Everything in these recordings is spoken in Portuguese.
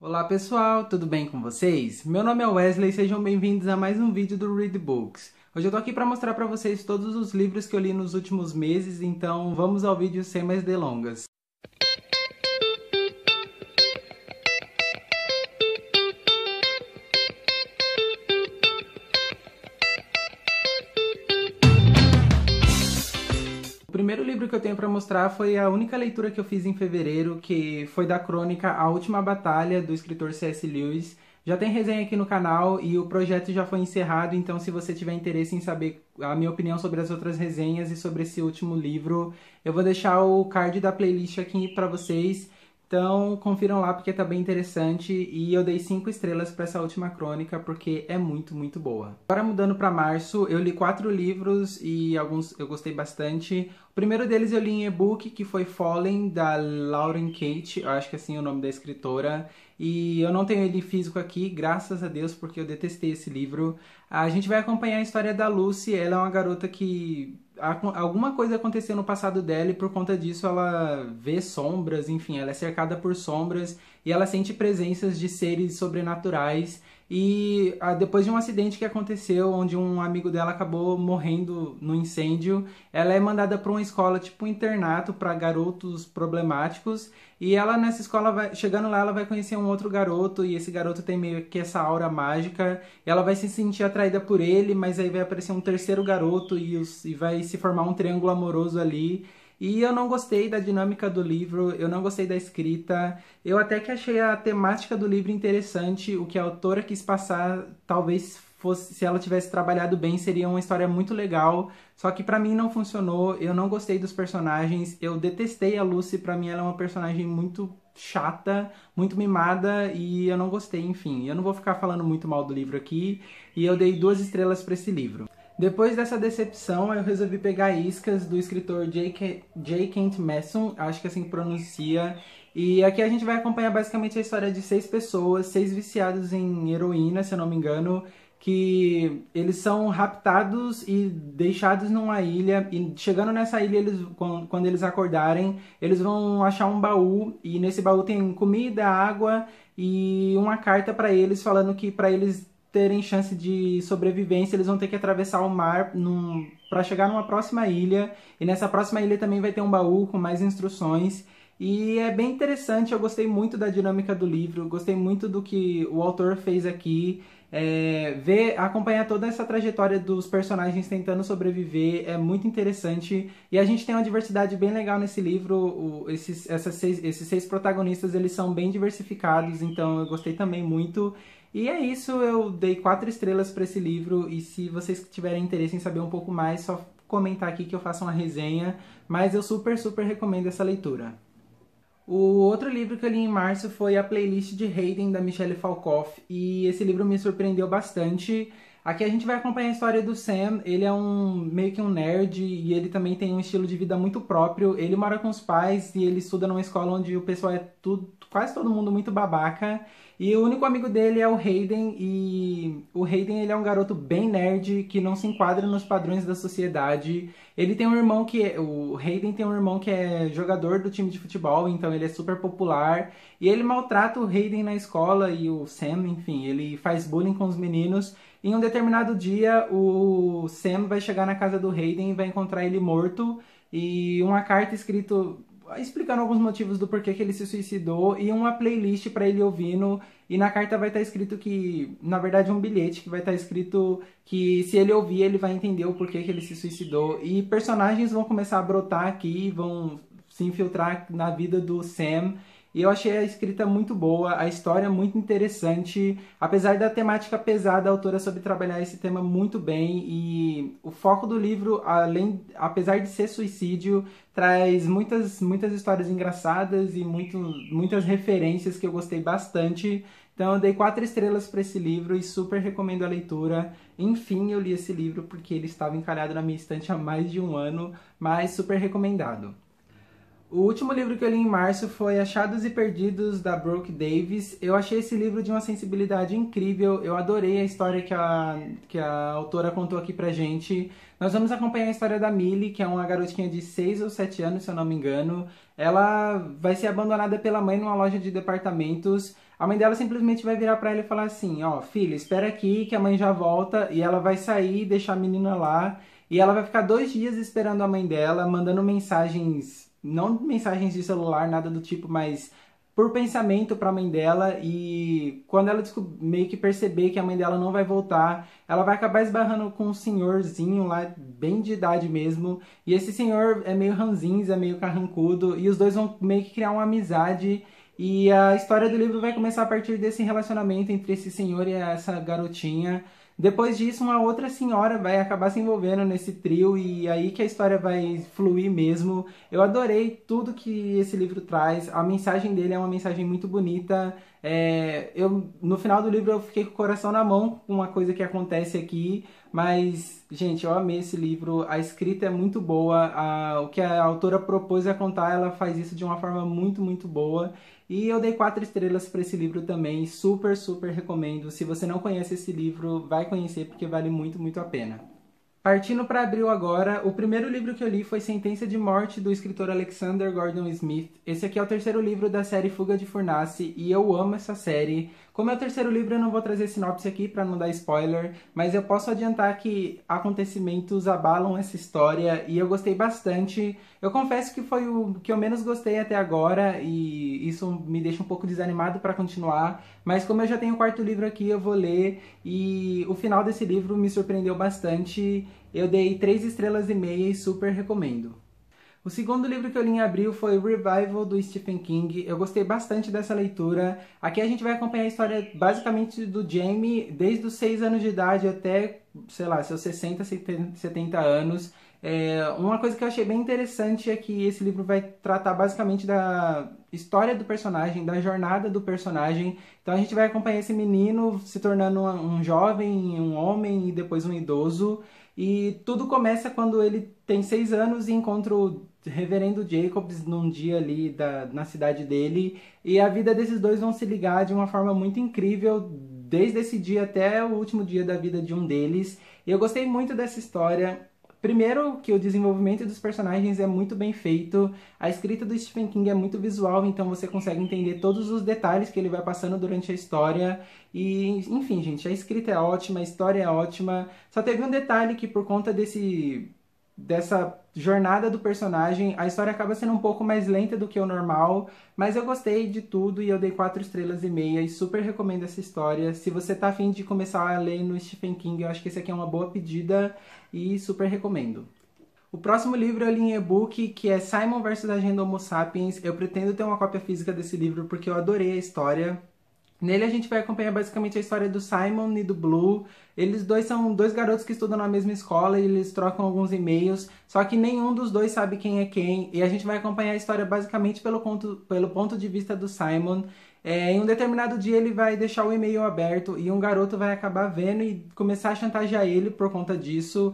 Olá pessoal, tudo bem com vocês? Meu nome é Wesley e sejam bem-vindos a mais um vídeo do Read Books. Hoje eu tô aqui para mostrar para vocês todos os livros que eu li nos últimos meses, então vamos ao vídeo sem mais delongas. O primeiro livro que eu tenho para mostrar foi a única leitura que eu fiz em fevereiro, que foi da crônica A Última Batalha, do escritor C.S. Lewis. Já tem resenha aqui no canal e o projeto já foi encerrado, então se você tiver interesse em saber a minha opinião sobre as outras resenhas e sobre esse último livro, eu vou deixar o card da playlist aqui para vocês. Então confiram lá porque tá bem interessante e eu dei 5 estrelas para essa última crônica porque é muito boa. Agora mudando para março, eu li 4 livros e alguns eu gostei bastante. O primeiro deles eu li em e-book, que foi Fallen, da Lauren Kate, eu acho que é assim o nome da escritora. E eu não tenho ele físico aqui, graças a Deus, porque eu detestei esse livro. A gente vai acompanhar a história da Lucy, ela é uma garota que alguma coisa aconteceu no passado dela e por conta disso ela vê sombras, enfim, ela é cercada por sombras e ela sente presenças de seres sobrenaturais. E depois de um acidente que aconteceu, onde um amigo dela acabou morrendo no incêndio, ela é mandada para uma escola, tipo um internato para garotos problemáticos. E ela nessa escola, chegando lá, ela vai conhecer um outro garoto, e esse garoto tem meio que essa aura mágica. E ela vai se sentir atraída por ele, mas aí vai aparecer um terceiro garoto e vai se formar um triângulo amoroso ali. E eu não gostei da dinâmica do livro, eu não gostei da escrita. Eu até que achei a temática do livro interessante, o que a autora quis passar, talvez fosse, se ela tivesse trabalhado bem, seria uma história muito legal. Só que pra mim não funcionou, eu não gostei dos personagens, eu detestei a Lucy, pra mim ela é uma personagem muito chata, muito mimada e eu não gostei, enfim. Eu não vou ficar falando muito mal do livro aqui e eu dei 2 estrelas pra esse livro. Depois dessa decepção, eu resolvi pegar Iscas, do escritor J. Kent Masson, acho que é assim que pronuncia. E aqui a gente vai acompanhar basicamente a história de 6 pessoas, 6 viciados em heroína, se eu não me engano, que eles são raptados e deixados numa ilha. E chegando nessa ilha, quando eles acordarem, eles vão achar um baú. E nesse baú tem comida, água e uma carta para eles falando que para eles terem chance de sobrevivência, eles vão ter que atravessar o mar para chegar numa próxima ilha. E nessa próxima ilha também vai ter um baú com mais instruções. E é bem interessante, eu gostei muito da dinâmica do livro, gostei muito do que o autor fez aqui. Acompanhar toda essa trajetória dos personagens tentando sobreviver é muito interessante. E a gente tem uma diversidade bem legal nesse livro. Esses 6 protagonistas, eles são bem diversificados, então eu gostei também muito. E é isso, eu dei 4 estrelas para esse livro, e se vocês tiverem interesse em saber um pouco mais, só comentar aqui que eu faço uma resenha, mas eu super recomendo essa leitura. O outro livro que eu li em março foi A Playlist de Haydn, da Michelle Falcoff, e esse livro me surpreendeu bastante. Aqui a gente vai acompanhar a história do Sam. Ele é meio que um nerd e ele também tem um estilo de vida muito próprio. Ele mora com os pais e ele estuda numa escola onde o pessoal é quase todo mundo muito babaca. E o único amigo dele é o Hayden, e o Hayden ele é um garoto bem nerd que não se enquadra nos padrões da sociedade. Ele tem um irmão o Hayden tem um irmão que é jogador do time de futebol, então ele é super popular. E ele maltrata o Hayden na escola e o Sam, enfim, ele faz bullying com os meninos. Em um determinado dia, o Sam vai chegar na casa do Hayden e vai encontrar ele morto e uma carta escrita explicando alguns motivos do porquê que ele se suicidou e uma playlist para ele ouvindo. E na carta vai estar escrito que, na verdade, um bilhete que vai estar escrito que se ele ouvir, ele vai entender o porquê que ele se suicidou. E personagens vão começar a brotar aqui, vão se infiltrar na vida do Sam. E eu achei a escrita muito boa, a história muito interessante. Apesar da temática pesada, a autora soube trabalhar esse tema muito bem. E o foco do livro, apesar de ser suicídio, traz muitas histórias engraçadas e muitas referências que eu gostei bastante. Então eu dei 4 estrelas para esse livro e super recomendo a leitura. Enfim, eu li esse livro porque ele estava encalhado na minha estante há mais de um ano, mas super recomendado. O último livro que eu li em março foi Achados e Perdidos, da Brooke Davis. Eu achei esse livro de uma sensibilidade incrível, eu adorei a história que a autora contou aqui pra gente. Nós vamos acompanhar a história da Millie, que é uma garotinha de 6 ou 7 anos, se eu não me engano. Ela vai ser abandonada pela mãe numa loja de departamentos. a mãe dela simplesmente vai virar pra ela e falar assim, ó, filha, espera aqui que a mãe já volta, e ela vai sair, deixar a menina lá, e ela vai ficar 2 dias esperando a mãe dela, mandando mensagens, não mensagens de celular, nada do tipo, mas por pensamento para a mãe dela, e quando ela meio que perceber que a mãe dela não vai voltar, ela vai acabar esbarrando com um senhorzinho lá, bem de idade mesmo, e esse senhor é meio ranzinza, é meio carrancudo, e os dois vão meio que criar uma amizade, e a história do livro vai começar a partir desse relacionamento entre esse senhor e essa garotinha. Depois disso, uma outra senhora vai acabar se envolvendo nesse trio e aí que a história vai fluir mesmo. Eu adorei tudo que esse livro traz. A mensagem dele é uma mensagem muito bonita. No final do livro eu fiquei com o coração na mão com uma coisa que acontece aqui. Mas, gente, eu amei esse livro. A escrita é muito boa. O que a autora propôs a contar, ela faz isso de uma forma muito, muito boa. E eu dei 4 estrelas para esse livro também, super, super recomendo. Se você não conhece esse livro, vai conhecer porque vale muito, muito a pena. Partindo para abril agora, o primeiro livro que eu li foi Sentença de Morte, do escritor Alexander Gordon Smith. Esse aqui é o terceiro livro da série Fuga de Furnace e eu amo essa série. Como é o terceiro livro, eu não vou trazer sinopse aqui para não dar spoiler, mas eu posso adiantar que acontecimentos abalam essa história e eu gostei bastante. Eu confesso que foi o que eu menos gostei até agora e isso me deixa um pouco desanimado para continuar, mas como eu já tenho o quarto livro aqui, eu vou ler e o final desse livro me surpreendeu bastante. Eu dei 3 estrelas e meia e super recomendo. O segundo livro que eu li em abril foi o Revival, do Stephen King. Eu gostei bastante dessa leitura. Aqui a gente vai acompanhar a história basicamente do Jamie, desde os 6 anos de idade até, sei lá, seus 60, 70 anos. Uma coisa que eu achei bem interessante é que esse livro vai tratar basicamente da história do personagem, da jornada do personagem. Então a gente vai acompanhar esse menino se tornando um jovem, um homem e depois um idoso. E tudo começa quando ele tem 6 anos e encontra o Reverendo Jacobs num dia ali na cidade dele. E a vida desses dois vão se ligar de uma forma muito incrível, desde esse dia até o último dia da vida de um deles. E eu gostei muito dessa história. Primeiro, que o desenvolvimento dos personagens é muito bem feito, a escrita do Stephen King é muito visual, então você consegue entender todos os detalhes que ele vai passando durante a história. E, enfim, gente, a escrita é ótima, a história é ótima. Só teve um detalhe que, por conta dessa jornada do personagem, a história acaba sendo um pouco mais lenta do que o normal, mas eu gostei de tudo e eu dei 4 estrelas e meia e super recomendo essa história. Se você tá afim de começar a ler no Stephen King, eu acho que esse aqui é uma boa pedida e super recomendo. O próximo livro eu li em e-book, que é Simon vs Agenda Homo Sapiens. Eu pretendo ter uma cópia física desse livro porque eu adorei a história. Nele a gente vai acompanhar basicamente a história do Simon e do Blue. Eles dois são 2 garotos que estudam na mesma escola e eles trocam alguns e-mails, só que nenhum dos dois sabe quem é quem. E a gente vai acompanhar a história basicamente pelo ponto de vista do Simon. Em um determinado dia ele vai deixar o e-mail aberto e um garoto vai acabar vendo e começar a chantagear ele por conta disso.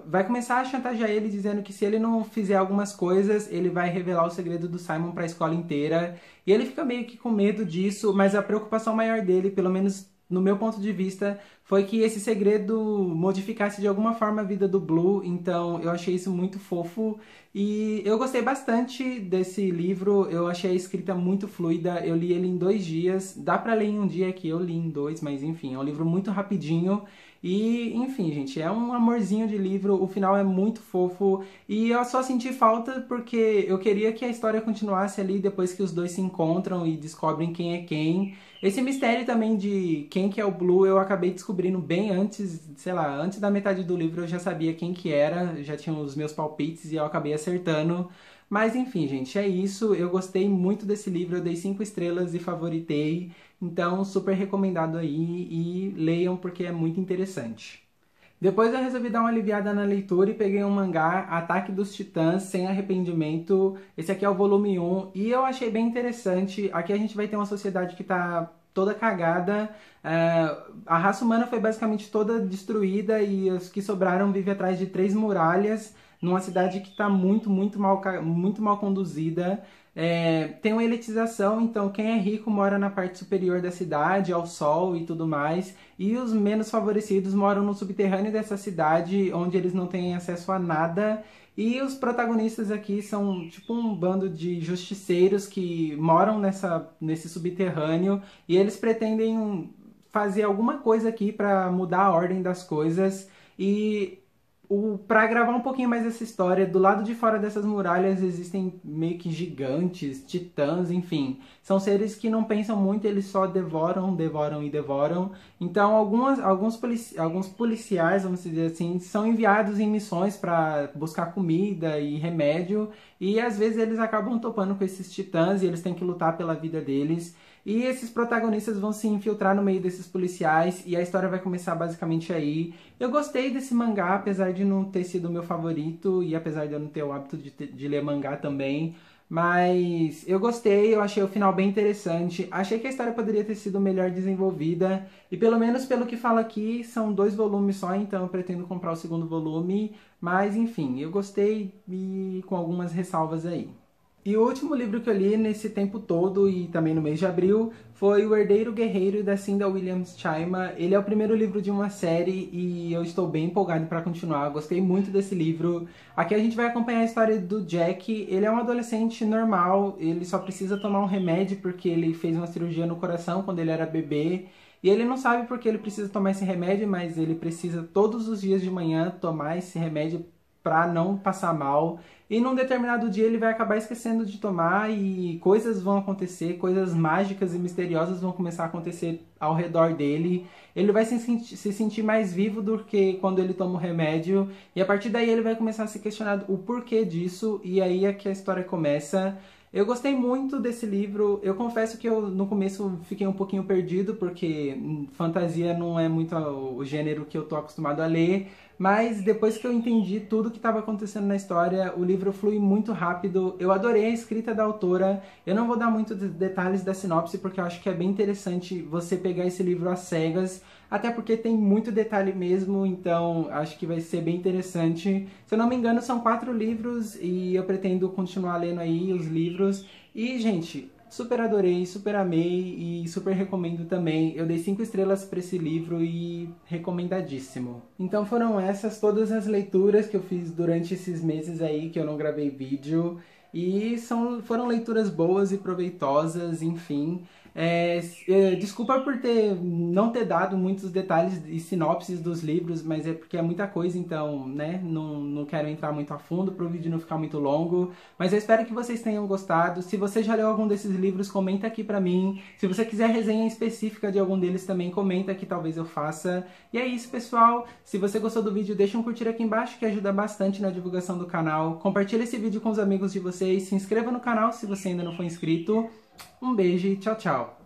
Vai começar a chantagear ele dizendo que se ele não fizer algumas coisas, ele vai revelar o segredo do Simon para a escola inteira. E ele fica meio que com medo disso, mas a preocupação maior dele, pelo menos no meu ponto de vista, foi que esse segredo modificasse de alguma forma a vida do Blue. Então eu achei isso muito fofo e eu gostei bastante desse livro. Eu achei a escrita muito fluida, eu li ele em 2 dias. Dá pra ler em um dia, que eu li em 2, mas enfim, é um livro muito rapidinho. E, enfim, gente, é um amorzinho de livro, o final é muito fofo e eu só senti falta porque eu queria que a história continuasse ali depois que os dois se encontram e descobrem quem é quem. Esse mistério também de quem que é o Blue eu acabei descobrindo bem antes, sei lá, antes da metade do livro eu já sabia quem que era, já tinha os meus palpites e eu acabei acertando. Mas enfim, gente, é isso. Eu gostei muito desse livro, eu dei 5 estrelas e favoritei. Então, super recomendado aí e leiam porque é muito interessante. Depois eu resolvi dar uma aliviada na leitura e peguei um mangá, Ataque dos Titãs, Sem Arrependimento. Esse aqui é o volume 1 e eu achei bem interessante. Aqui a gente vai ter uma sociedade que tá toda cagada. A raça humana foi basicamente toda destruída e os que sobraram vivem atrás de 3 muralhas numa cidade que está muito mal conduzida. Tem uma elitização, então quem é rico mora na parte superior da cidade, ao sol e tudo mais, e os menos favorecidos moram no subterrâneo dessa cidade, onde eles não têm acesso a nada. E os protagonistas aqui são tipo um bando de justiceiros que moram nesse subterrâneo e eles pretendem fazer alguma coisa aqui para mudar a ordem das coisas. E para gravar um pouquinho mais essa história, do lado de fora dessas muralhas existem meio que gigantes, titãs, enfim. São seres que não pensam muito, eles só devoram, devoram e devoram. Então alguns policiais, vamos dizer assim, são enviados em missões para buscar comida e remédio. E às vezes eles acabam topando com esses titãs e eles têm que lutar pela vida deles. E esses protagonistas vão se infiltrar no meio desses policiais e a história vai começar basicamente aí. Eu gostei desse mangá, apesar de não ter sido o meu favorito e apesar de eu não ter o hábito de ler mangá também. Mas eu gostei, eu achei o final bem interessante. Achei que a história poderia ter sido melhor desenvolvida. E pelo menos pelo que fala aqui, são 2 volumes só, então eu pretendo comprar o segundo volume. Mas enfim, eu gostei e com algumas ressalvas aí. E o último livro que eu li nesse tempo todo, e também no mês de abril, foi O Herdeiro Guerreiro, da Cinda Williams Chaima. Ele é o primeiro livro de uma série e eu estou bem empolgado para continuar. Gostei muito desse livro. Aqui a gente vai acompanhar a história do Jack. Ele é um adolescente normal, ele só precisa tomar um remédio porque ele fez uma cirurgia no coração quando ele era bebê. E ele não sabe porque ele precisa tomar esse remédio, mas ele precisa todos os dias de manhã tomar esse remédio para não passar mal. E num determinado dia ele vai acabar esquecendo de tomar e coisas vão acontecer, coisas mágicas e misteriosas vão começar a acontecer ao redor dele. Ele vai se sentir mais vivo do que quando ele toma o remédio. E a partir daí ele vai começar a se questionar o porquê disso. E aí é que a história começa. Eu gostei muito desse livro. Eu confesso que eu no começo fiquei um pouquinho perdido, porque fantasia não é muito o gênero que eu tô acostumado a ler. Mas depois que eu entendi tudo que estava acontecendo na história, o livro flui muito rápido. Eu adorei a escrita da autora. Eu não vou dar muitos detalhes da sinopse, porque eu acho que é bem interessante você pegar esse livro às cegas. Até porque tem muito detalhe mesmo, então acho que vai ser bem interessante. Se eu não me engano, são 4 livros e eu pretendo continuar lendo aí os livros. E, gente, super adorei, super amei e super recomendo também. Eu dei 5 estrelas para esse livro e recomendadíssimo. Então foram essas todas as leituras que eu fiz durante esses meses aí que eu não gravei vídeo. E foram leituras boas e proveitosas, enfim. Desculpa por não ter dado muitos detalhes e sinopses dos livros, mas é porque é muita coisa, então, né, não quero entrar muito a fundo para o vídeo não ficar muito longo. Mas eu espero que vocês tenham gostado. Se você já leu algum desses livros, comenta aqui pra mim. Se você quiser resenha específica de algum deles também, comenta que talvez eu faça. E é isso, pessoal. Se você gostou do vídeo, deixa um curtir aqui embaixo que ajuda bastante na divulgação do canal. Compartilha esse vídeo com os amigos de vocês. Se inscreva no canal se você ainda não for inscrito. Um beijo e tchau, tchau.